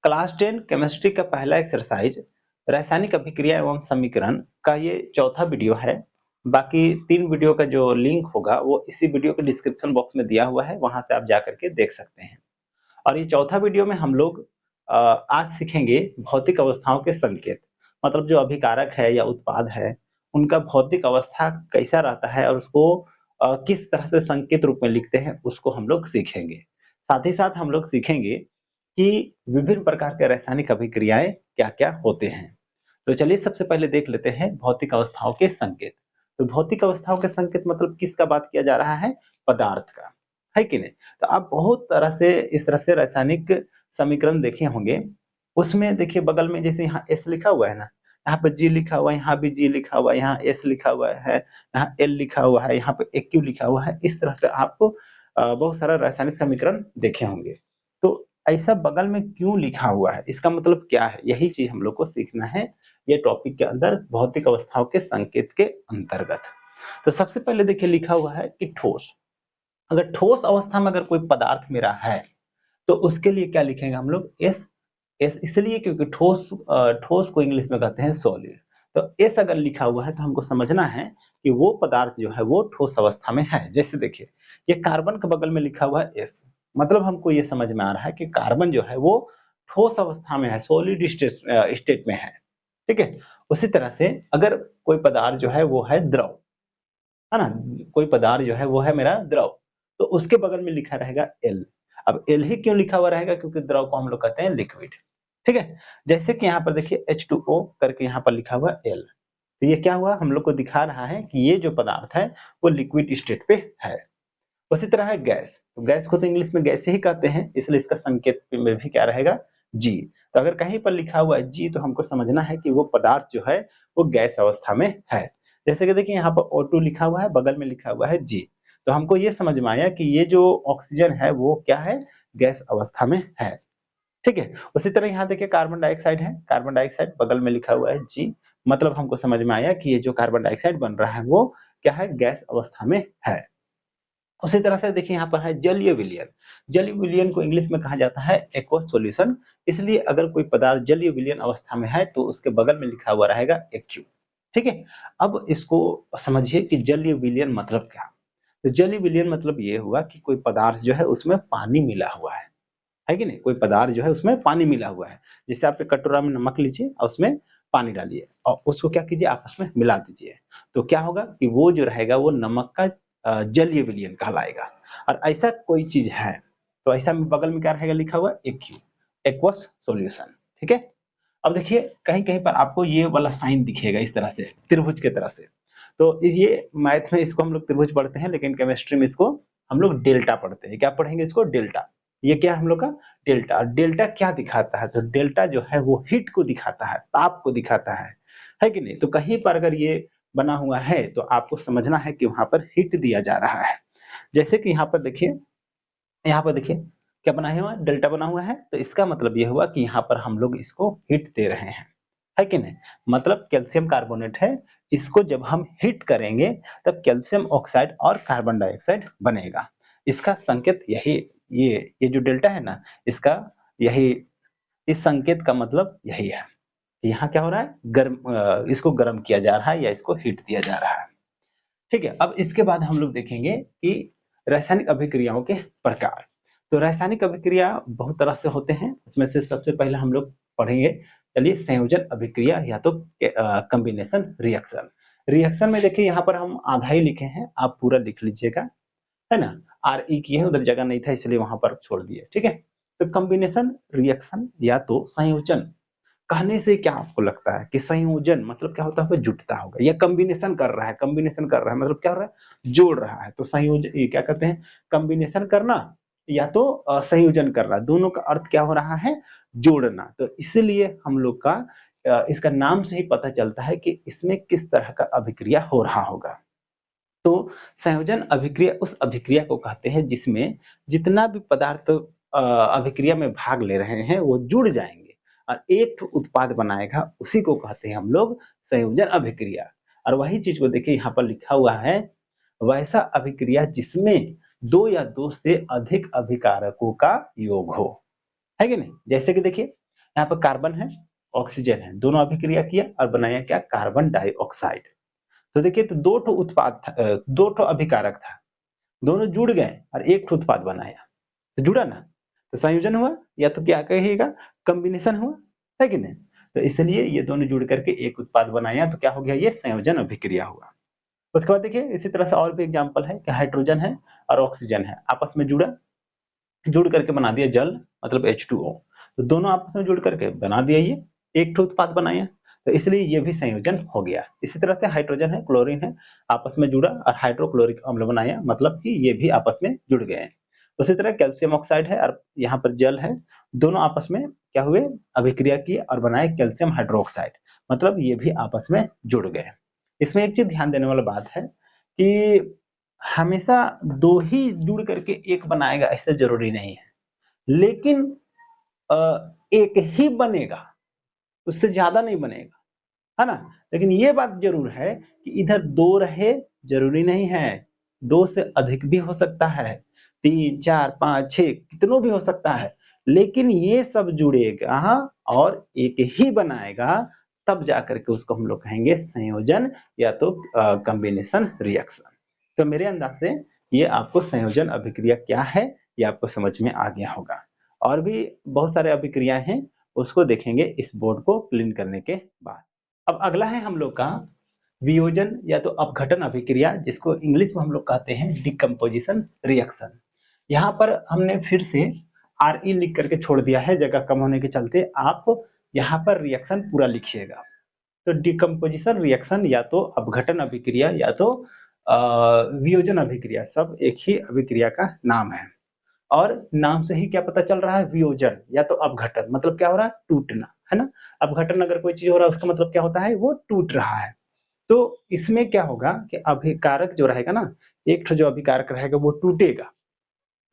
Class 10 chemistry का पहला exercise रासायनिक अभिक्रिया एवं समीकरण का ये चौथा वीडियो है। बाकी 3 वीडियो का जो लिंक होगा वो इसी वीडियो के डिस्क्रिप्शन बॉक्स में दिया हुआ है, वहां से आप जा करके देख सकते हैं। और ये चौथा वीडियो में हम लोग आज सीखेंगे भौतिक अवस्थाओं के संकेत। मतलब जो अभिकारक है या उत्पाद है, उनका भौतिक अवस्था कैसा रहता है और उसको किस तरह से संकेत रूप में लिखते हैं, उसको हम लोग सीखेंगे। साथ ही साथ हम लोग सीखेंगे कि विभिन्न प्रकार के रासायनिक अभिक्रियाएं क्या-क्या होते हैं। तो चलिए सबसे पहले देख लेते हैं भौतिक अवस्थाओं के संकेत। तो भौतिक अवस्थाओं के संकेत मतलब किसका बात किया जा रहा है? पदार्थ का, है कि नहीं? तो आप बहुत तरह से इस तरह से रासायनिक समीकरण देखे होंगे। उसमें देखिए बगल में जैसे यहाँ एस लिखा हुआ है ना, यहाँ पे जी लिखा हुआ है, यहाँ भी जी लिखा हुआ है, यहाँ एस लिखा हुआ है, यहाँ एल लिखा हुआ है, यहाँ पे एक्यू लिखा हुआ है। इस तरह से आपको बहुत सारा रासायनिक समीकरण देखे होंगे। तो ऐसा बगल में क्यों लिखा हुआ है? इसका मतलब क्या है? यही चीज़ हम लोग को सीखना है, ये टॉपिक के अंदर भौतिक अवस्थाओं के संकेत के अंतर्गत। तो सबसे पहले देखिए लिखा हुआ है कि ठोस। अगर ठोस अवस्था में अगर कोई पदार्थ मेरा है, तो उसके लिए क्या लिखेंगे हम लोग? एस। एस इसलिए क्योंकि ठोस को इंग्लिश में कहते हैं सॉलिड। तो एस अगर लिखा हुआ है तो हमको समझना है कि वो पदार्थ जो है वो ठोस अवस्था में है। जैसे देखिए, ये कार्बन के बगल में लिखा हुआ है एस, मतलब हमको ये समझ में आ रहा है कि कार्बन जो है वो ठोस अवस्था में है, सॉलिड स्टेट में है। ठीक है? उसी तरह से अगर कोई पदार्थ जो है वो है द्रव, है ना? कोई पदार्थ जो है वो है मेरा द्रव, तो उसके बगल में लिखा रहेगा एल। अब एल ही क्यों लिखा हुआ रहेगा? क्योंकि द्रव को हम लोग कहते हैं लिक्विड। ठीक है? जैसे कि यहाँ पर देखिए H2O करके यहाँ पर लिखा हुआ एल। तो ये क्या हुआ? हम लोग को दिखा रहा है कि ये जो पदार्थ है वो लिक्विड स्टेट पे है। उसी तरह है गैस। तो गैस को तो इंग्लिश में गैस ही कहते हैं, इसलिए इसका संकेत में भी क्या रहेगा? जी। तो अगर कहीं पर लिखा हुआ है जी, तो हमको समझना है कि वो पदार्थ जो है वो गैस अवस्था में है। जैसे कि देखिए यहाँ पर O2 लिखा हुआ है, बगल में लिखा हुआ है जी। तो हमको ये समझ में आया कि ये जो ऑक्सीजन है वो क्या है? गैस अवस्था में है। ठीक है? उसी तरह यहाँ देखिए कार्बन डाइऑक्साइड है, कार्बन डाइऑक्साइड बगल में लिखा हुआ है जी। मतलब हमको समझ में आया कि ये जो कार्बन डाइऑक्साइड बन रहा है वो क्या है? गैस अवस्था में है। उसी तरह से देखिए यहाँ पर है जलीय विलयन। जलीय विलयन को इंग्लिश में कहा जाता है एक्वस सॉल्यूशन। इसलिए अगर कोई पदार्थ जलीय विलयन अवस्था में है तो उसके बगल में लिखा हुआ रहेगा एक्यू। ठीक है? अब इसको समझिए कि जलीय विलयन मतलब क्या? तो जलीय विलयन मतलब ये हुआ कि कोई पदार्थ जो है उसमें पानी मिला हुआ है कि नहीं? कोई पदार्थ जो है उसमें पानी मिला हुआ है। जैसे आप एक कटोरा में नमक लीजिए और उसमें पानी डालिए और उसको क्या कीजिए आपस में मिला दीजिए। तो क्या होगा कि वो जो रहेगा वो नमक का जलीय विलयन कहलाएगा। और ऐसा कोई चीज़ है, तो ऐसा में बगल में क्या रहेगा लिखा हुआ एक्यू, एक्वस सॉल्यूशन। ठीक है? अब देखिए कहीं-कहीं पर आपको ये वाला साइन दिखेगा इस तरह से, त्रिभुज की तरह से। तो ये मैथ में इसको हम लोग त्रिभुज पढ़ते हैं, लेकिन केमिस्ट्री में इसको हम लोग डेल्टा पढ़ते हैं। क्या पढ़ेंगे इसको? डेल्टा। ये क्या है हम लोग का? डेल्टा। डेल्टा क्या दिखाता है? तो डेल्टा जो है वो हीट को दिखाता है, ताप को दिखाता है कि नहीं? तो कहीं पर अगर ये बना हुआ है तो आपको समझना है कि वहाँ पर हीट दिया जा रहा है। जैसे कि यहाँ पर देखिए क्या बना हुआ है? डेल्टा बना हुआ है, तो इसका मतलब ये हुआ कि यहाँ पर हम लोग इसको हीट दे रहे हैं, है कि नहीं? मतलब कैल्शियम कार्बोनेट है, इसको जब हम हीट करेंगे तब कैल्शियम ऑक्साइड और कार्बन डाइऑक्साइड बनेगा। इसका संकेत यही, ये जो डेल्टा है ना, इसका यही, इस संकेत का मतलब यही है कि यहाँ क्या हो रहा है? इसको गर्म किया जा रहा है या इसको हीट दिया जा रहा है। ठीक है? अब इसके बाद हम लोग देखेंगे कि रासायनिक अभिक्रियाओं के प्रकार। तो रासायनिक अभिक्रिया बहुत तरह से होते हैं, उसमें से सबसे पहले हम लोग पढ़ेंगे, चलिए संयोजन अभिक्रिया या तो कॉम्बिनेशन रिएक्शन। रिएक्शन में देखिए यहाँ पर हम आधा ही लिखे हैं, आप पूरा लिख लीजिएगा, है ना? आर-ई किए हैं, उधर जगह नहीं था इसलिए वहाँ पर छोड़ दिए, ठीक है? तो कॉम्बिनेशन रिएक्शन या तो संयोजन, कहने से क्या आपको लगता है कि संयोजन मतलब क्या होता है? जुटता होगा, या कॉम्बिनेशन कर रहा है मतलब क्या हो रहा है? जोड़ रहा है। तो संयोजन ये क्या कहते हैं? कॉम्बिनेशन करना या तो संयोजन करना, दोनों का अर्थ क्या हो रहा है? जोड़ना। तो इसीलिए हम लोग का इसका नाम से ही पता चलता है कि इसमें किस तरह का अभिक्रिया हो रहा होगा। तो संयोजन अभिक्रिया उस अभिक्रिया को कहते हैं जिसमें जितना भी पदार्थ अभिक्रिया में भाग ले रहे हैं वो जुड़ जाएंगे और एक ठो उत्पाद बनाएगा, उसी को कहते हैं हम लोग संयोजन अभिक्रिया। और वही चीज को देखिए यहाँ पर लिखा हुआ है, वैसा अभिक्रिया जिसमें दो या दो से अधिक अभिकारकों का योग हो, है कि नहीं? जैसे कि देखिए यहाँ पर कार्बन है, ऑक्सीजन है, दोनों अभिक्रिया किया और बनाया क्या, कार्बन डाइऑक्साइड। तो देखिए, तो दो ठो अभिकारक था, दोनों जुड़ गए और एक ठो उत्पाद बनाया, तो जुड़ा ना, तो संयोजन हुआ, या तो क्या कहिएगा, कॉम्बिनेशन हुआ, है कि नहीं। तो इसलिए ये दोनों जुड़ करके एक उत्पाद बनाया, तो क्या हो गया, ये संयोजन अभिक्रिया हुआ। उसके बाद देखिए, इसी तरह से और भी एग्जांपल है कि हाइड्रोजन है और ऑक्सीजन है, आपस में जुड़ करके बना दिया जल, मतलब H2O। तो दोनों आपस में जुड़ करके बना दिया ये एक ठो उत्पाद बनाया, तो इसलिए ये भी संयोजन हो गया। इसी तरह से हाइड्रोजन है, क्लोरीन है, आपस में जुड़ा और हाइड्रोक्लोरिक अम्ल बनाया, मतलब कि ये भी आपस में जुड़ गए। उसी तरह कैल्शियम ऑक्साइड है और यहाँ पर जल है, दोनों आपस में क्या हुए, अभिक्रिया किए और बनाए कैल्शियम हाइड्रोक्साइड, मतलब ये भी आपस में जुड़ गए। इसमें एक चीज ध्यान देने वाला बात है कि हमेशा दो ही जुड़ करके एक बनाएगा ऐसा जरूरी नहीं है, लेकिन एक ही बनेगा, उससे ज्यादा नहीं बनेगा, है ना। लेकिन ये बात जरूर है कि इधर दो रहे जरूरी नहीं है, दो से अधिक भी हो सकता है, 3 4 5 6 कितनों भी हो सकता है, लेकिन ये सब जुड़ेगा और एक ही बनाएगा, तब जाकर के उसको हम लोग कहेंगे संयोजन या तो कॉम्बिनेशन रिएक्शन। तो मेरे अंदाज से ये आपको संयोजन अभिक्रिया क्या है ये आपको समझ में आ गया होगा। और भी बहुत सारे अभिक्रिया हैं, उसको देखेंगे इस बोर्ड को क्लीन करने के बाद। अब अगला है हम लोग का वियोजन या तो अपघटन अभिक्रिया, जिसको इंग्लिश में हम लोग कहते हैं डिकम्पोजिशन रिएक्शन। यहाँ पर हमने फिर से आर ई लिख करके छोड़ दिया है, जगह कम होने के चलते आप यहाँ पर रिएक्शन पूरा लिखिएगा। तो डिकम्पोजिशन रिएक्शन या तो अपघटन अभिक्रिया या तो वियोजन अभिक्रिया, सब एक ही अभिक्रिया का नाम है। और नाम से ही क्या पता चल रहा है, वियोजन या तो अपघटन, मतलब क्या हो रहा है, टूटना, है ना। अपघटन अगर कोई चीज हो रहा है उसका मतलब क्या होता है, वो टूट रहा है। तो इसमें क्या होगा कि अभिकारक जो रहेगा ना, एक जो अभिकारक रहेगा वो टूटेगा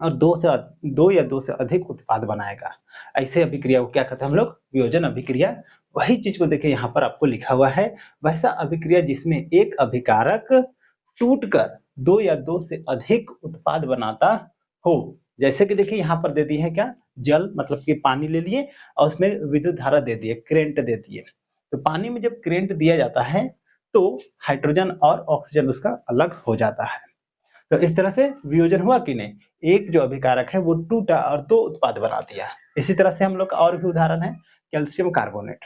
और दो या दो से अधिक उत्पाद बनाएगा। ऐसे अभिक्रिया को क्या कहते हैं हम लोग, वियोजन अभिक्रिया। वही चीज को देखिए यहाँ पर आपको लिखा हुआ है, वैसा अभिक्रिया जिसमें एक अभिकारक टूटकर दो या दो से अधिक उत्पाद बनाता हो। जैसे कि देखिए यहाँ पर दे दी है क्या, जल, मतलब कि पानी ले लिए और उसमें विद्युत धारा दे दिए, करंट दे दिए। तो पानी में जब करंट दिया जाता है तो हाइड्रोजन और ऑक्सीजन उसका अलग हो जाता है। तो इस तरह से वियोजन हुआ कि नहीं, एक जो अभिकारक है वो टूटा और दो उत्पाद बना दिया। इसी तरह से हम लोग का और भी उदाहरण है कैल्शियम कार्बोनेट।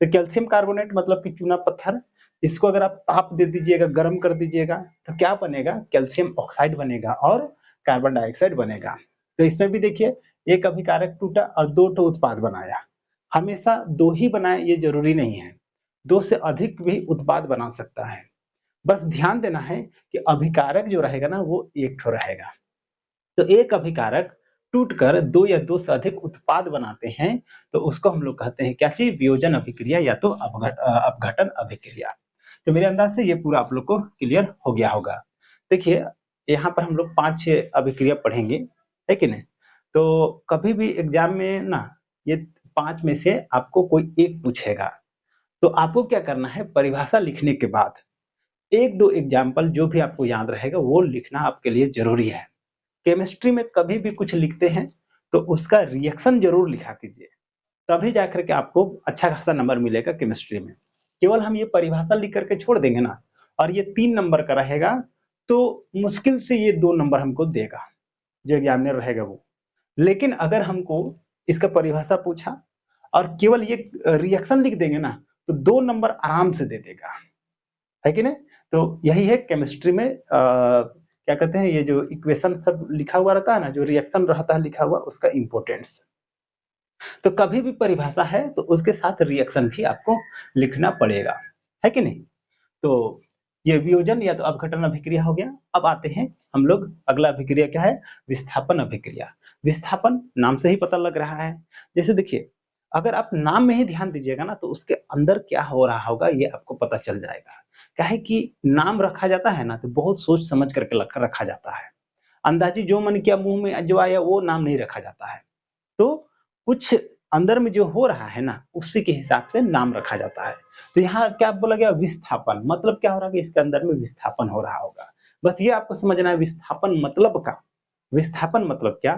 तो कैल्शियम कार्बोनेट मतलब कि चूना पत्थर, इसको अगर आप ताप दे दीजिएगा, गर्म कर दीजिएगा, तो क्या बनेगा, कैल्शियम ऑक्साइड बनेगा और कार्बन डाइऑक्साइड बनेगा। तो इसमें भी देखिए, एक अभिकारक टूटा और दो ठो उत्पाद बनाया। हमेशा दो ही बनाए ये जरूरी नहीं है, दो से अधिक भी उत्पाद बना सकता है। बस ध्यान देना है कि अभिकारक जो रहेगा ना वो एक ठो रहेगा। तो एक अभिकारक टूटकर दो या दो से अधिक उत्पाद बनाते हैं, तो उसको हम लोग कहते हैं क्या चीज, वियोजन अभिक्रिया या तो अपघटन अभिक्रिया। तो मेरे अंदाज से ये पूरा आप लोग को क्लियर हो गया होगा। देखिए, यहाँ पर हम लोग 5 6 अभिक्रिया पढ़ेंगे, है कि नहीं। तो कभी भी एग्जाम में ना ये 5 में से आपको कोई एक पूछेगा, तो आपको क्या करना है, परिभाषा लिखने के बाद एक दो एग्जाम्पल जो भी आपको याद रहेगा वो लिखना आपके लिए जरूरी है। केमिस्ट्री में कभी भी कुछ लिखते हैं तो उसका रिएक्शन जरूर लिखा कीजिए, तभी जाकर के आपको अच्छा खासा नंबर मिलेगा केमिस्ट्री में। केवल हम ये परिभाषा लिख करके छोड़ देंगे ना और ये 3 नंबर का रहेगा, तो मुश्किल से ये 2 नंबर हमको देगा जो एग्जामिनर रहेगा वो। लेकिन अगर हमको इसका परिभाषा पूछा और केवल ये रिएक्शन लिख देंगे ना, तो 2 नंबर आराम से दे देगा, है कि नहीं। तो यही है केमिस्ट्री में क्या कहते हैं, ये जो इक्वेशन सब लिखा हुआ रहता है ना, जो रिएक्शन रहता है लिखा हुआ, उसका इंपॉर्टेंस। तो कभी भी परिभाषा है तो उसके साथ रिएक्शन भी आपको लिखना पड़ेगा, है कि नहीं। तो ये वियोजन या तो अपघटन अभिक्रिया हो गया। अब आते हैं हम लोग, अगला अभिक्रिया क्या है, विस्थापन अभिक्रिया। विस्थापन नाम से ही पता लग रहा है। जैसे देखिए, अगर आप नाम में ही ध्यान दीजिएगा ना तो उसके अंदर क्या हो रहा होगा ये आपको पता चल जाएगा। काहे कि नाम रखा जाता है ना तो बहुत सोच समझ करके रखा जाता है। अंदाजी जो मन किया मुंह में जो आया वो नाम नहीं रखा जाता है। तो कुछ अंदर में जो हो रहा है ना उसी के हिसाब से नाम रखा जाता है। तो यहाँ क्या बोला गया, विस्थापन, मतलब क्या हो रहा है कि इसके अंदर में विस्थापन हो रहा होगा। बस ये आपको समझना है विस्थापन मतलब का। विस्थापन मतलब क्या,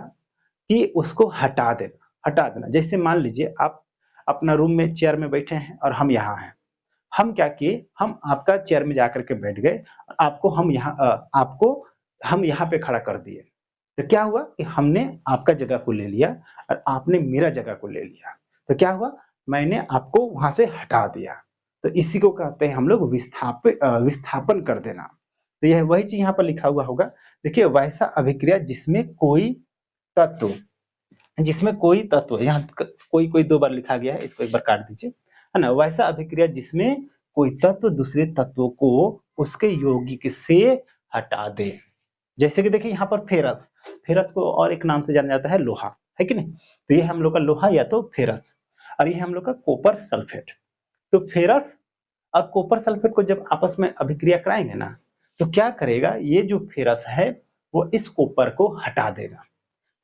कि उसको हटा देना। हटा देना, जैसे मान लीजिए आप अपना रूम में चेयर में बैठे हैं और हम यहाँ हैं। हम क्या किए, हम आपका चेयर में जाकर के बैठ गए, आपको हम यहाँ पे खड़ा कर दिए। तो क्या हुआ कि हमने आपका जगह को ले लिया और आपने मेरा जगह को ले लिया। तो क्या हुआ, मैंने आपको वहां से हटा दिया। तो इसी को कहते हैं हम लोग विस्थापन कर देना। तो यह वही चीज यहाँ पर लिखा हुआ होगा। देखिए, वैसा अभिक्रिया जिसमें कोई तत्व, यहाँ कोई कोई 2 बार लिखा गया है, इसको एक बार काट दीजिए, है ना। वैसा अभिक्रिया जिसमें कोई तत्व दूसरे तत्व को उसके यौगिक से हटा दे। जैसे कि देखिए यहाँ पर फेरस, फेरस को और एक नाम से जाना जाता है लोहा, है कि नहीं। तो ये हम लोग का लोहा या तो फेरस, और ये हम लोग का कॉपर सल्फेट। तो फेरस और कॉपर सल्फेट को जब आपस में अभिक्रिया कराएंगे ना, तो क्या करेगा, ये जो फेरस है वो इस कॉपर को हटा देगा,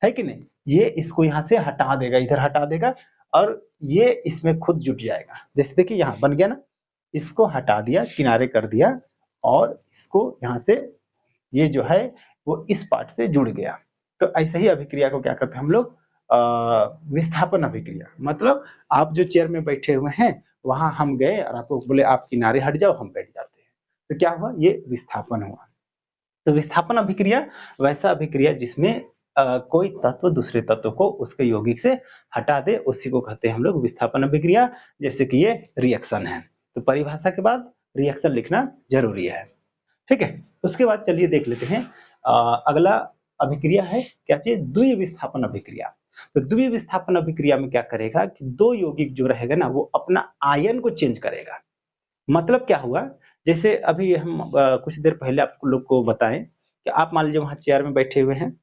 है कि नहीं। ये इसको यहाँ से हटा देगा, इधर हटा देगा, और ये इसमें खुद जुट जाएगा। जैसे देखिए यहाँ बन गया ना, इसको हटा दिया, किनारे कर दिया, और इसको यहाँ से ये जो है वो इस पार्ट से जुड़ गया। तो ऐसे ही अभिक्रिया को क्या करते हैं हम लोग, विस्थापन अभिक्रिया। मतलब आप जो चेयर में बैठे हुए हैं वहां हम गए और आपको बोले आप किनारे हट जाओ, हम बैठ जाते हैं। तो क्या हुआ, ये विस्थापन हुआ। तो विस्थापन अभिक्रिया वैसा अभिक्रिया जिसमें कोई तत्व दूसरे तत्व को उसके यौगिक से हटा दे, उसी को कहते हैं हम लोग विस्थापन अभिक्रिया। जैसे कि ये रिएक्शन है, तो परिभाषा के बाद रिएक्शन लिखना जरूरी है, ठीक है। उसके बाद चलिए देख लेते हैं अगला अभिक्रिया है क्या चीज, द्वि विस्थापन अभिक्रिया। तो द्वि विस्थापन अभिक्रिया में क्या करेगा कि 2 यौगिक जो रहेगा ना, वो अपना आयन को चेंज करेगा। मतलब क्या हुआ, जैसे अभी हम कुछ देर पहले आप लोग को बताएं कि आप मान लीजिए वहां चेयर में बैठे हुए हैं,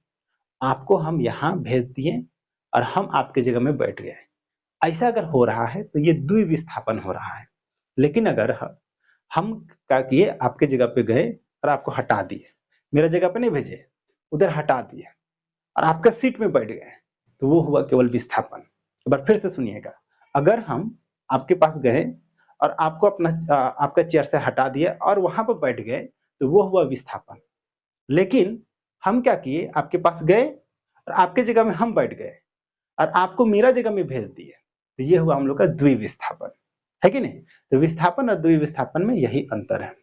आपको हम यहाँ भेज दिए और हम आपके जगह में बैठ गए। ऐसा अगर हो रहा है तो ये द्विविस्थापन हो रहा है। लेकिन अगर हम क्या किए, आपके जगह पे गए और आपको हटा दिए, मेरा जगह पे नहीं भेजे, उधर हटा दिए और आपका सीट में बैठ गए, तो वो हुआ केवल विस्थापन। एक बार फिर से सुनिएगा, अगर हम आपके पास गए और आपको आपका चेयर से हटा दिया और वहां पर बैठ गए, तो वो हुआ विस्थापन। लेकिन हम क्या किए, आपके पास गए और आपके जगह में हम बैठ गए और आपको मेरा जगह में भेज दिए, तो ये हुआ हम लोग का द्विविस्थापन, है कि नहीं। तो विस्थापन और द्विविस्थापन में यही अंतर है।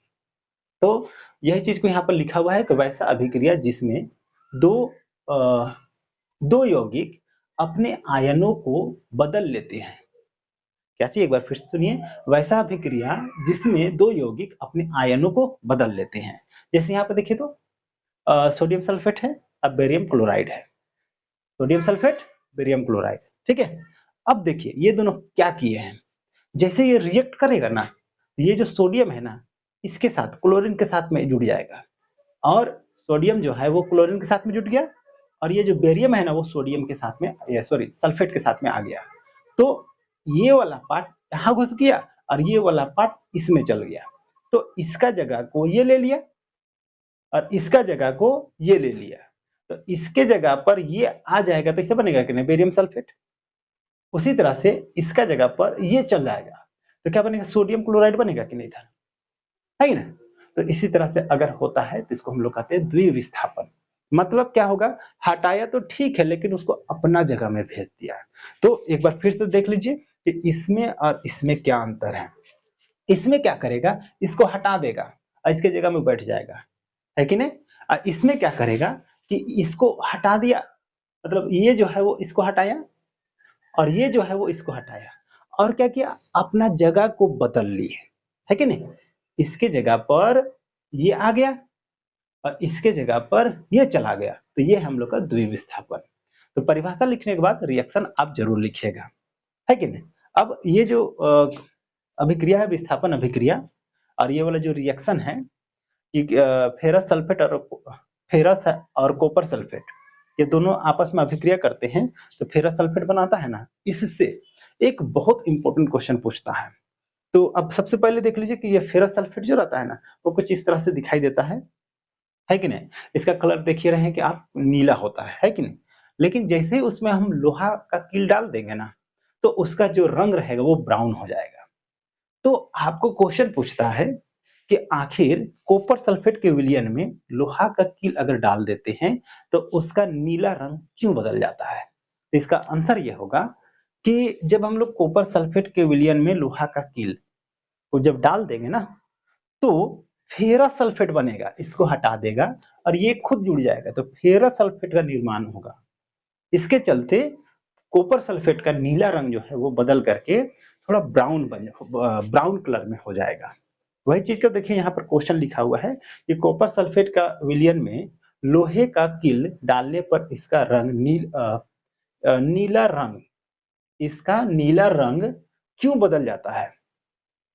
तो यही चीज को यहाँ पर लिखा हुआ है कि वैसा अभिक्रिया जिसमें दो दो यौगिक अपने आयनों को बदल लेते हैं। क्या चाहिए, एक बार फिर से सुनिए, वैसा अभिक्रिया जिसमें 2 यौगिक अपने आयनों को बदल लेते हैं। जैसे यहाँ पर देखिए तो सोडियम सल्फेट है, अब बेरियम क्लोराइड है, सोडियम सल्फेट बेरियम क्लोराइड, ठीक है। अब देखिए ये दोनों क्या किए हैं, जैसे ये रिएक्ट करेगा ना, ये जो सोडियम है ना, इसके साथ क्लोरीन के साथ में जुड़ जाएगा, और सोडियम जो है वो क्लोरीन के साथ में जुट गया, और ये जो बेरियम है ना वो सोडियम के साथ में, सॉरी सल्फेट के साथ में आ गया। तो ये वाला पार्ट यहाँ घुस गया और ये वाला पार्ट इसमें चल गया, तो इसका जगह को ये ले लिया और इसका जगह को ये ले लिया, तो इसके जगह पर ये आ जाएगा, तो इससे बनेगा कि नहीं, बेरियम सल्फेट। उसी तरह से इसका जगह पर ये चल जाएगा, तो क्या बनेगा, सोडियम क्लोराइड बनेगा कि नहीं था, है ना। तो इसी तरह से अगर होता है तो इसको हम लोग कहते हैं द्विविस्थापन। मतलब क्या होगा, हटाया तो ठीक है लेकिन उसको अपना जगह में भेज दिया। तो एक बार फिर से देख लीजिए कि इसमें और इसमें क्या अंतर है। इसमें क्या करेगा, इसको हटा देगा और इसके जगह में बैठ जाएगा, है कि नहीं। और इसमें क्या करेगा कि इसको हटा दिया, मतलब ये जो है वो इसको हटाया और ये जो है वो इसको हटाया, और क्या किया, अपना जगह को बदल लिए, है कि नहीं। इसके जगह पर ये आ गया और इसके जगह पर ये चला गया, तो ये हम लोग का द्विविस्थापन। तो परिभाषा लिखने के बाद रिएक्शन आप जरूर लिखिएगा, है कि नहीं। अब ये जो अभिक्रिया है विस्थापन अभिक्रिया, और ये वाला जो रिएक्शन है कि फेरस और कॉपर सल्फेट, ये दोनों आपस में अभिक्रिया करते हैं, तो फेरस सल्फेट बनाता है ना, इससे एक बहुत इंपॉर्टेंट क्वेश्चन पूछता है। तो अब सबसे पहले देख लीजिए कि ये फेरस सल्फेट जो रहता है ना, वो कुछ इस तरह से दिखाई देता है कि नहीं। इसका कलर देखिए रहे हैं कि आप नीला होता है कि नहीं। लेकिन जैसे ही उसमें हम लोहा का कील डाल देंगे ना, तो उसका जो रंग रहेगा वो ब्राउन हो जाएगा। तो आपको क्वेश्चन पूछता है कि आखिर कॉपर सल्फेट के विलयन में लोहा का कील अगर डाल देते हैं तो उसका नीला रंग क्यों बदल जाता है। तो इसका आंसर ये होगा कि जब हम लोग कॉपर सल्फेट के विलयन में लोहा का कील को जब डाल देंगे ना, तो फेरस सल्फेट बनेगा, इसको हटा देगा और ये खुद जुड़ जाएगा, तो फेरस सल्फेट का निर्माण होगा। इसके चलते कॉपर सल्फेट का नीला रंग जो है वो बदल करके थोड़ा ब्राउन कलर में हो जाएगा। वही चीज को देखिए यहाँ पर क्वेश्चन लिखा हुआ है कि कॉपर सल्फेट का विलयन में लोहे का कील डालने पर इसका रंग नीला रंग, इसका नीला रंग क्यों बदल जाता है?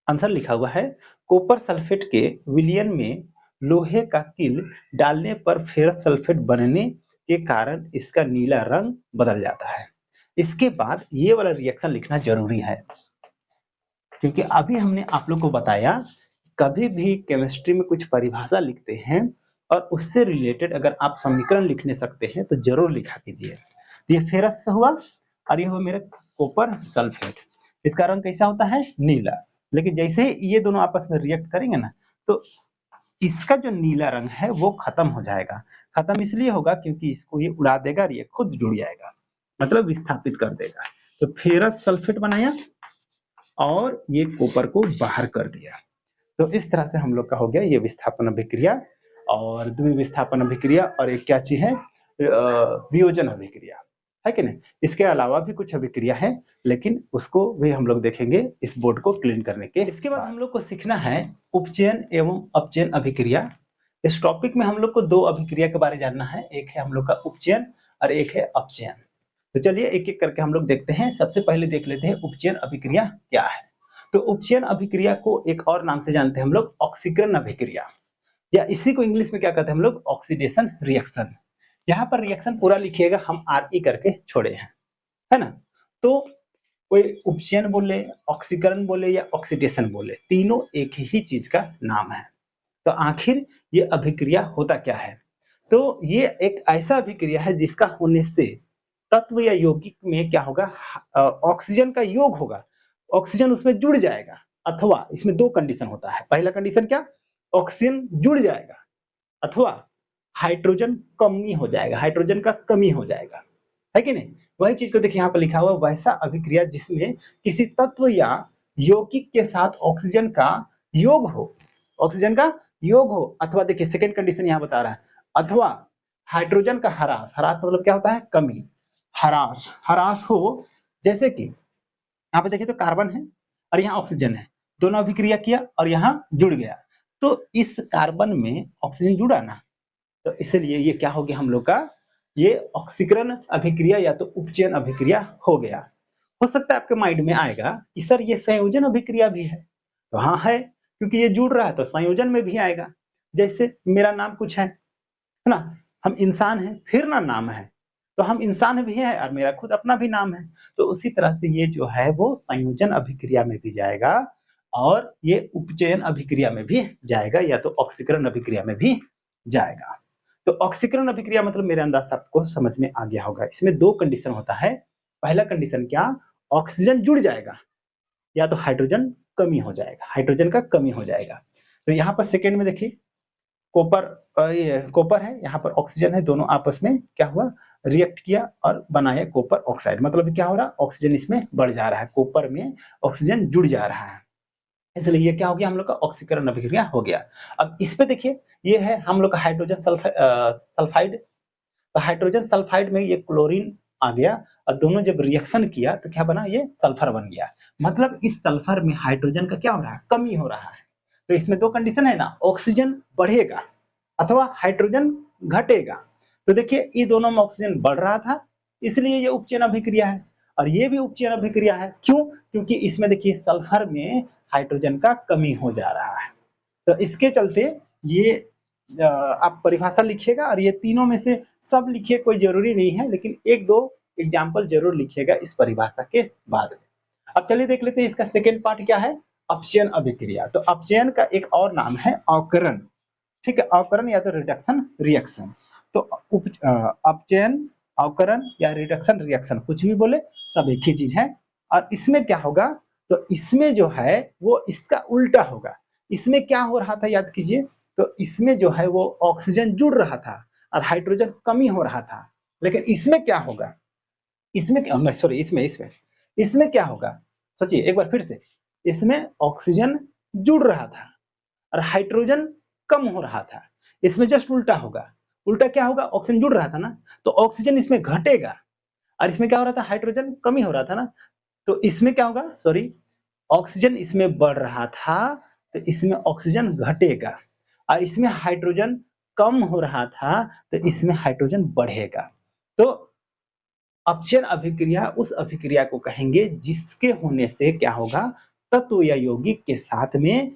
आंसर लिखा हुआ है, कॉपर सल्फेट के विलयन में लोहे का कील डालने पर फेरस सल्फेट बनने के कारण इसका नीला रंग बदल जाता है। इसके बाद ये वाला रिएक्शन लिखना जरूरी है, क्योंकि अभी हमने आप लोग को बताया कभी भी केमिस्ट्री में कुछ परिभाषा लिखते हैं और उससे रिलेटेड अगर आप समीकरण लिखने सकते हैं तो जरूर लिखा कीजिए। तो ये फेरस हुआ और ये हुआ मेरा कॉपर सल्फेट, इसका रंग कैसा होता है? नीला। लेकिन जैसे ही ये दोनों आपस में रिएक्ट करेंगे ना, तो इसका जो नीला रंग है वो खत्म हो जाएगा। खत्म इसलिए होगा क्योंकि इसको ये उड़ा देगा और ये खुद जुड़ जाएगा, मतलब विस्थापित कर देगा। तो फेरस सल्फेट बनाया और ये कॉपर को बाहर कर दिया। तो इस तरह से हम लोग का हो गया ये विस्थापन अभिक्रिया और द्विविस्थापन अभिक्रिया, और एक क्या चीज है, वियोजन अभिक्रिया, है कि नहीं? इसके अलावा भी कुछ अभिक्रिया है, लेकिन उसको भी हम लोग देखेंगे इस बोर्ड को क्लीन करने के। इसके बाद हम लोग को सीखना है उपचयन एवं अपचयन अभिक्रिया। इस टॉपिक में हम लोग को दो अभिक्रिया के बारे में जानना है, एक है हम लोग का उपचयन और एक है अपचयन। तो चलिए एक एक करके हम लोग देखते हैं। सबसे पहले देख लेते हैं उपचयन अभिक्रिया क्या है। तो उपचयन अभिक्रिया को एक और नाम से जानते हैं हम लोग, ऑक्सीकरण अभिक्रिया, या इसी को इंग्लिश में क्या कहते हैं हम लोग, ऑक्सीडेशन रिएक्शन। यहाँ पर रिएक्शन पूरा लिखिएगा, हम आरई करके छोड़े हैं, है ना? तो कोई उपचयन बोले, ऑक्सीकरण बोले या ऑक्सीडेशन बोले, तीनों एक ही चीज का नाम है। तो आखिर ये अभिक्रिया होता क्या है? तो ये एक ऐसा अभिक्रिया है जिसका होने से तत्व या यौगिक में क्या होगा, ऑक्सीजन का योग होगा, ऑक्सीजन उसमें जुड़ जाएगा, अथवा इसमें दो कंडीशन होता है। पहला कंडीशन क्या, ऑक्सीजन जुड़ जाएगा, अथवा हाइड्रोजन कमी हो जाएगा, हाइड्रोजन का कमी हो जाएगा, है कि नहीं? वही चीज को देखिए यहाँ पर लिखा हुआ, वैसा अभिक्रिया जिसमें किसी तत्व या यौगिक के साथ ऑक्सीजन का योग हो, ऑक्सीजन का योग हो, अथवा देखिए सेकेंड कंडीशन यहाँ बता रहा है, अथवा हाइड्रोजन का ह्रास, ह्रास मतलब क्या होता है, कमी, ह्रास, ह्रास हो। जैसे कि यहाँ पे देखिए तो कार्बन है और यहाँ ऑक्सीजन है, दोनों अभिक्रिया किया और यहाँ जुड़ गया, तो इस कार्बन में ऑक्सीजन जुड़ा ना, तो इसलिए ये क्या हो गया हम लोग का, ये ऑक्सीकरण अभिक्रिया या तो उपचयन अभिक्रिया हो गया। हो सकता है आपके माइंड में आएगा कि सर ये संयोजन अभिक्रिया भी है, तो हाँ है, क्योंकि ये जुड़ रहा है तो संयोजन में भी आएगा। जैसे मेरा नाम कुछ है ना, हम इंसान हैं फिर ना नाम है, तो हम इंसान भी है और मेरा खुद अपना भी नाम है, तो उसी तरह से ये जो है वो संयोजन अभिक्रिया में भी जाएगा और ये उपचयन अभिक्रिया में भी जाएगा, या तो ऑक्सीकरण अभिक्रिया में भी जाएगा। तो ऑक्सीकरण अभिक्रिया मतलब मेरे अंदाज से आपको समझ में आ गया होगा, इसमें दो कंडीशन होता है। पहला कंडीशन क्या, ऑक्सीजन जुड़ जाएगा या तो हाइड्रोजन कमी हो जाएगा, हाइड्रोजन का कमी हो जाएगा। तो यहाँ पर सेकेंड में देखिए कॉपर, ये कॉपर है, यहाँ पर ऑक्सीजन है, दोनों आपस में क्या हुआ, रिएक्ट किया और बनाया कॉपर ऑक्साइड। मतलब क्या हो रहा है, ऑक्सीजन इसमें बढ़ जा रहा है, कॉपर में ऑक्सीजन जुड़ जा रहा है, इसलिए ये क्या हो गया हम लोग का ऑक्सीकरण अभिक्रिया हो गया। अब इस पे देखिए ये है हम लोग का हाइड्रोजन सल्फाइड, तो हाइड्रोजन सल्फाइड में ये क्लोरीन आ गया और दोनों जब रिएक्शन किया तो क्या बना, ये सल्फर बन गया। मतलब इस सल्फर में हाइड्रोजन का क्या हो रहा है, कमी हो रहा है। तो इसमें दो कंडीशन है ना, ऑक्सीजन बढ़ेगा अथवा हाइड्रोजन घटेगा। तो देखिए ये दोनों में ऑक्सीजन बढ़ रहा था, इसलिए ये उपचयन अभिक्रिया है, और ये भी उपचयन अभिक्रिया है। क्यों? क्योंकि इसमें देखिए सल्फर में हाइड्रोजन का कमी हो जा रहा है। तो इसके चलते ये आप परिभाषा लिखिएगा और ये तीनों में से सब लिखिए, कोई जरूरी नहीं है, लेकिन एक दो एग्जाम्पल जरूर लिखिएगा इस परिभाषा के बाद में। अब चलिए देख लेते हैं इसका सेकेंड पार्ट क्या है, अपचयन अभिक्रिया। तो अपचयन का एक और नाम है अवकरण, ठीक है, अवकरण या तो रिडक्शन रिएक्शन। तो अपचयन, अवकरण या रिडक्शन रिएक्शन, कुछ भी बोले सब एक ही चीज है। और इसमें क्या होगा, तो इसमें जो है वो इसका उल्टा होगा। इसमें क्या हो रहा था याद कीजिए, तो इसमें जो है वो ऑक्सीजन जुड़ रहा था और हाइड्रोजन कमी हो रहा था, लेकिन इसमें क्या होगा, इसमें क्या, सॉरी इसमें इसमें इसमें क्या होगा, सोचिए एक बार फिर से, इसमें ऑक्सीजन जुड़ रहा था और हाइड्रोजन कम हो रहा था। इसमें जस्ट उल्टा होगा। उल्टा क्या होगा, ऑक्सीजन जुड़ रहा था ना, तो ऑक्सीजन इसमें घटेगा और इसमें क्या हो रहा था, हाइड्रोजन कमी हो रहा था ना, तो इसमें क्या होगा, सॉरी, ऑक्सीजन इसमें बढ़ रहा था तो इसमें ऑक्सीजन घटेगा और इसमें हाइड्रोजन कम हो रहा था तो इसमें हाइड्रोजन बढ़ेगा। तो अपचयन अभिक्रिया उस अभिक्रिया को कहेंगे जिसके होने से क्या होगा, तत्व या यौगिक के साथ में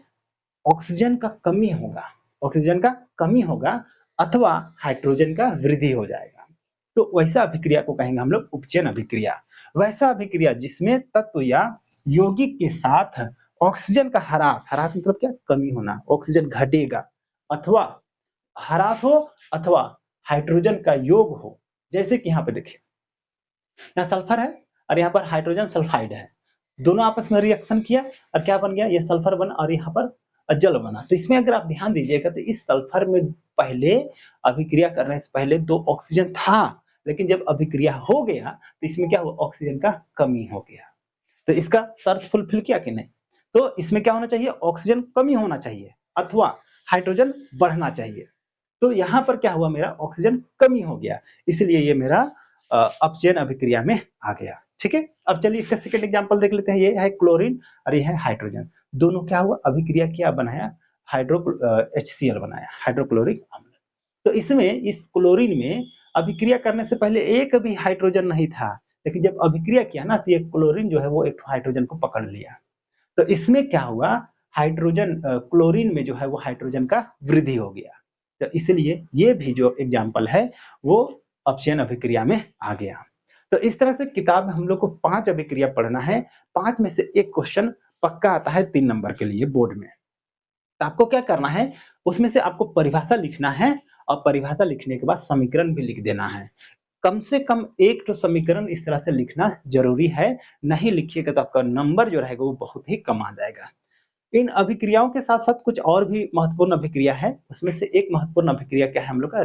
ऑक्सीजन का कमी होगा, ऑक्सीजन का कमी होगा अथवा हाइड्रोजन का वृद्धि हो जाएगा। तो वैसा अभिक्रिया को कहेंगे हम लोग उपचयन अभिक्रिया। वैसा अभिक्रिया जिसमें तत्व या यौगिक के साथ ऑक्सीजन का ह्रास, ह्रास मतलब क्या, कमी होना, ऑक्सीजन घटेगा अथवा ह्रास हो अथवा हाइड्रोजन का योग हो। जैसे कि यहाँ पे देखिए, यहाँ सल्फर है और यहाँ पर हाइड्रोजन सल्फाइड है, दोनों आपस में रिएक्शन किया और क्या बन गया, ये सल्फर बना और यहाँ पर जल बना। तो इसमें अगर आप ध्यान दीजिएगा तो इस सल्फर में पहले अभिक्रिया करने से पहले 2 ऑक्सीजन था, लेकिन जब अभिक्रिया हो गया तो इसमें क्या हुआ, ऑक्सीजन का कमी हो गया। तो इसका शर्त फुलफिल किया कि नहीं, तो इसमें क्या होना चाहिए, ऑक्सीजन कमी होना चाहिए अथवा हाइड्रोजन बढ़ना चाहिए। तो यहाँ पर क्या हुआ, मेरा ऑक्सीजन कमी हो गया, इसलिए ये मेरा अपचयन अभिक्रिया में आ गया। ठीक है, अब चलिए इसका सेकंड एग्जांपल देख लेते हैं। ये है क्लोरीन और ये है हाइड्रोजन, दोनों क्या हुआ, अभिक्रिया क्या बनाया, हाइड्रो HCl बनाया, हाइड्रोक्लोरिक अम्ल। तो इसमें इस क्लोरीन में अभिक्रिया करने से पहले एक भी हाइड्रोजन नहीं था, लेकिन जब अभिक्रिया किया ना तो ये क्लोरीन जो है वो एक हाइड्रोजन को पकड़ लिया। तो इसमें क्या हुआ, हाइड्रोजन क्लोरीन में जो है वो हाइड्रोजन का वृद्धि हो गया। तो इसलिए ये भी जो एग्जाम्पल है वो अपचयन अभिक्रिया में आ गया। तो इस तरह से किताब में हम लोग को 5 अभिक्रिया पढ़ना है, 5 में से एक क्वेश्चन पक्का आता है 3 नंबर के लिए बोर्ड में। तो आपको क्या करना है, उसमें से आपको परिभाषा लिखना है और परिभाषा लिखने के बाद समीकरण भी लिख देना है। कम से कम एक तो समीकरण इस तरह से लिखना जरूरी है, नहीं लिखिएगा तो आपका नंबर जो रहेगा वो बहुत ही कम आ जाएगा। इन अभिक्रियाओं के साथ साथ कुछ और भी महत्वपूर्ण अभिक्रिया है, उसमें से एक महत्वपूर्ण अभिक्रिया क्या है हम लोग का,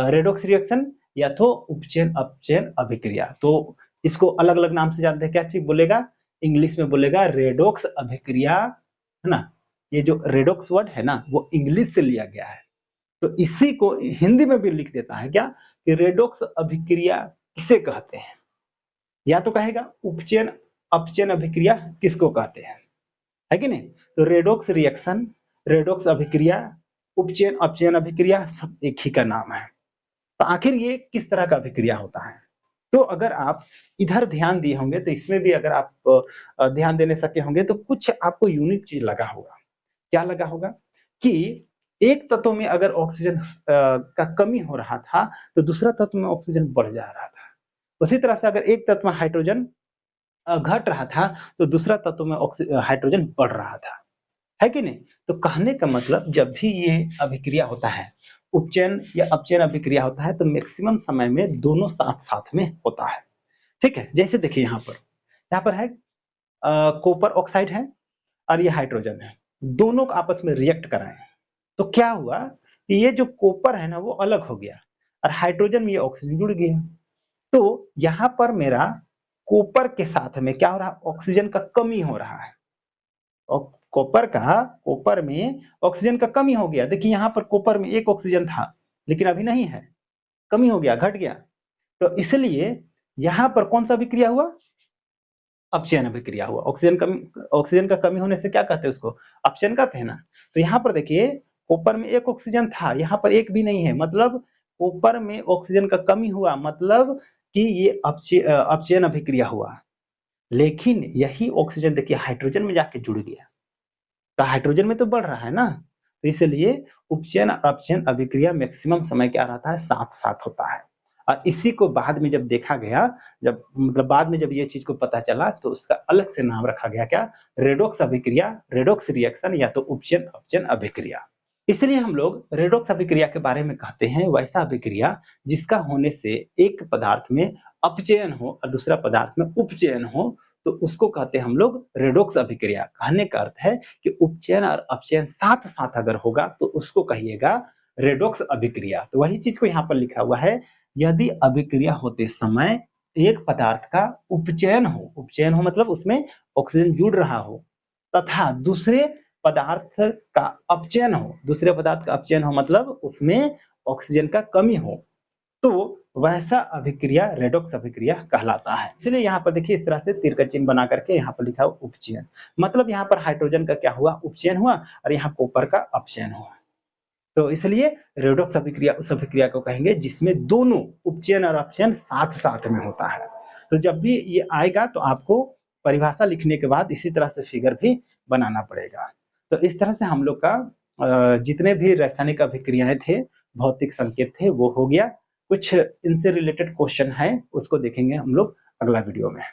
रेडॉक्स रिएक्शन या तो उपचयन अपचयन अभिक्रिया। तो इसको अलग अलग नाम से जानते हैं, क्या चीज बोलेगा, इंग्लिश में बोलेगा रेडॉक्स अभिक्रिया, है ना। ये जो रेडॉक्स वर्ड है ना वो इंग्लिश से लिया गया है, तो इसी को हिंदी में भी लिख देता है क्या, कि रेडॉक्स अभिक्रिया किसे कहते हैं, या तो कहेगा उपचयन अपचयन अभिक्रिया किसको कहते हैं, है कि नहीं। तो रेडॉक्स रिएक्शन, रेडॉक्स अभिक्रिया, उपचयन अपचयन अभिक्रिया सब एक ही का नाम है। तो आखिर ये किस तरह का अभिक्रिया होता है, तो अगर आप इधर ध्यान दिए होंगे तो इसमें भी अगर आप ध्यान देने सके होंगे तो कुछ आपको यूनिक चीज लगा होगा। क्या लगा होगा कि एक तत्व में अगर ऑक्सीजन का कमी हो रहा था तो दूसरा तत्व में ऑक्सीजन बढ़ जा रहा था। उसी तरह से अगर एक तत्व में हाइड्रोजन घट रहा था तो दूसरा तत्व में हाइड्रोजन बढ़ रहा था, है कि नहीं। तो कहने का मतलब जब भी ये अभिक्रिया होता है, उपचयन या अपचयन अभिक्रिया होता है, तो मैक्सिमम समय में दोनों साथ साथ में होता है। ठीक है, जैसे देखिए यहाँ पर है कॉपर ऑक्साइड है और ये हाइड्रोजन है, दोनों को आपस में रिएक्ट कराएं तो क्या हुआ कि ये जो कॉपर है ना वो अलग हो गया और हाइड्रोजन में ये ऑक्सीजन जुड़ गया। तो यहाँ पर मेरा कॉपर के साथ में क्या हो रहा है, ऑक्सीजन का कमी हो रहा है। और कॉपर में ऑक्सीजन का कमी हो गया। देखिए यहाँ पर कॉपर में एक ऑक्सीजन था लेकिन अभी नहीं है, कमी हो गया, घट गया। तो इसलिए यहाँ पर कौन सा अभिक्रिया हुआ, अपचयन अभिक्रिया हुआ। ऑक्सीजन का कमी होने से क्या कहते हैं उसको, अपचयन कहते हैं ना। तो यहाँ पर देखिए कॉपर में एक ऑक्सीजन था, यहाँ पर एक भी नहीं है, मतलब कॉपर में ऑक्सीजन का कमी हुआ, मतलब कि ये अपचयन अभिक्रिया हुआ। लेकिन यही ऑक्सीजन देखिए हाइड्रोजन में जाके जुड़ गया, तो हाइड्रोजन में तो बढ़ रहा है ना। तो इसलिए उपचयन अपचयन अभिक्रिया मैक्सिमम समय क्या रहता है, साथ साथ होता है। और इसी को बाद में जब देखा गया, जब मतलब बाद में जब ये चीज को पता चला तो उसका अलग से नाम रखा गया, क्या, रेडॉक्स अभिक्रिया, रेडॉक्स रिएक्शन या तो उपचयन अपचयन अभिक्रिया। इसलिए हम लोग रेडॉक्स अभिक्रिया के बारे में कहते हैं वैसा अभिक्रिया जिसका होने से एक पदार्थ में अपचयन हो और दूसरा पदार्थ में उपचयन हो, तो उसको कहते हैं हम लोग रेडॉक्स अभिक्रिया। कहने का अर्थ है कि उपचयन और अपचयन साथ साथ अगर होगा तो उसको कहिएगा रेडॉक्स अभिक्रिया। तो वही चीज को यहाँ पर लिखा हुआ है, यदि अभिक्रिया होते समय एक पदार्थ का उपचयन हो मतलब उसमें ऑक्सीजन जुड़ रहा हो, तथा दूसरे पदार्थ का अपचयन हो मतलब उसमें ऑक्सीजन का कमी हो, तो वैसा अभिक्रिया रेडॉक्स अभिक्रिया कहलाता है। इसलिए यहाँ पर देखिए इस तरह से तीर का चिन्ह बना करके यहाँ पर लिखा हुआ उपचयन, मतलब यहाँ पर हाइड्रोजन का क्या हुआ, उपचयन हुआ, और यहाँ कॉपर का अपचयन हुआ। तो इसलिए रेडॉक्स अभिक्रिया उस अभिक्रिया को कहेंगे जिसमें दोनों उपचयन और अपचयन साथ साथ में होता है। तो जब भी ये आएगा तो आपको परिभाषा लिखने के बाद इसी तरह से फिगर भी बनाना पड़ेगा। तो इस तरह से हम लोग का जितने भी रासायनिक अभिक्रियाएं थे, भौतिक संकेत थे, वो हो गया। कुछ इनसे रिलेटेड क्वेश्चन है, उसको देखेंगे हम लोग अगला वीडियो में।